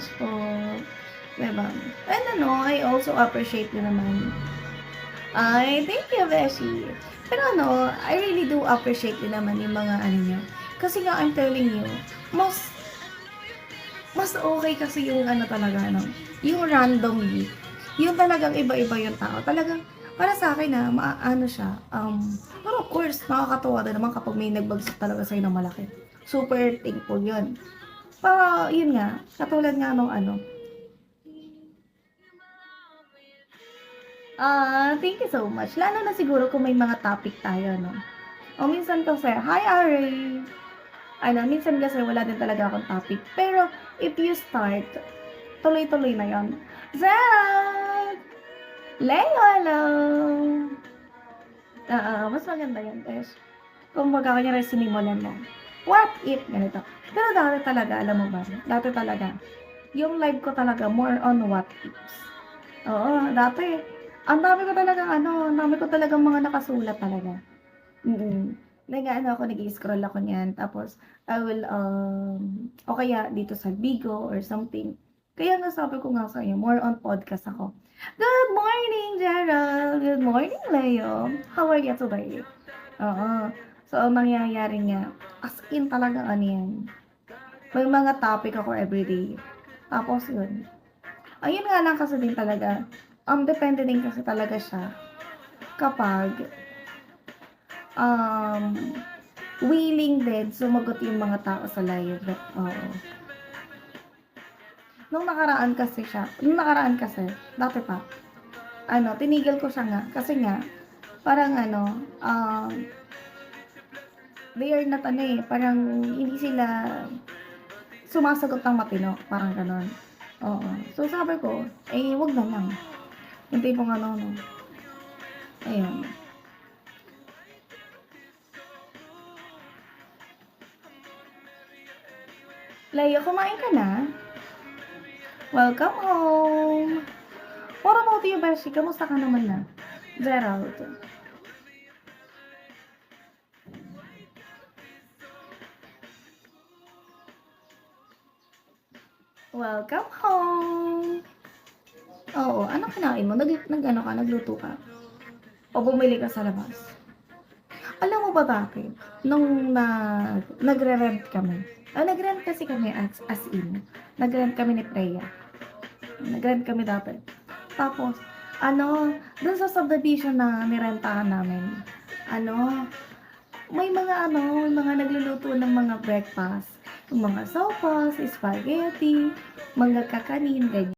much po. Diba? And I also appreciate you naman. Ay, thank you, Beshi. Pero I really do appreciate din naman yung mga nyo. Kasi nga, I'm telling you, mas okay kasi yung talaga, yung randomly. Yung talagang iba-iba yung tao. Talagang, para sa akin siya, pero of course, nakakatuwa din naman kapag may nagbagsak talaga sa'yo ng malaki. Super thankful yun. Pero, yun nga, katulad nga nung thank you so much. Lalo na siguro kung may mga topic tayo, no? O minsan kasi, hi Ari! Minsan kasi wala din talaga akong topic. Pero, if you start, tuloy-tuloy na yon. Zach! Leo, hello! Mas maganda yan, Tesh. Kung baga kanya sinimulan mo. What if, ganito. Pero dati talaga, alam mo ba? Dati talaga, yung live ko talaga, more on what ifs. Oo, dati, ang dami ko talaga ang dami ko talagang mga nakasulat talaga. Ako, nag-i-scroll ako niyan, tapos, I will, o kaya dito sa Bigo or something. Kaya nga sabi ko nga sa inyo, more on podcast ako. Good morning, Gerald! Good morning, Leo! How are you today? Oo. So, ang nangyayari nga, as in talaga yan. May mga topic ako everyday. Tapos yun. Ayun nga lang kasi din talaga, depende din kasi talaga siya kapag willing din sumagot yung mga tao sa live. Oo. Nung nakaraan kasi, dati pa, tinigil ko siya nga, kasi nga, parang they are not parang hindi sila sumasagot ng matino, parang ganon. Oo. So sabi ko, wag na lang. Hindi po ayun. Leo, kumain ka na? Welcome home! What about you, Beshi? Kamusta ka naman na? Gerald. Welcome home! Oo, ano kinain mo? Nagluto ka? O bumili ka sa labas? Alam mo ba bakit? Nung nagre-rent kami. Nag-rent kasi kami as in. Nag-rent kami ni Freya. Nag-rent kami dati. Tapos, dun sa subdivision na nirentahan namin, may mga nagluluto ng mga breakfast. Yung mga sopas, spaghetti, mga kakanin, ganyan.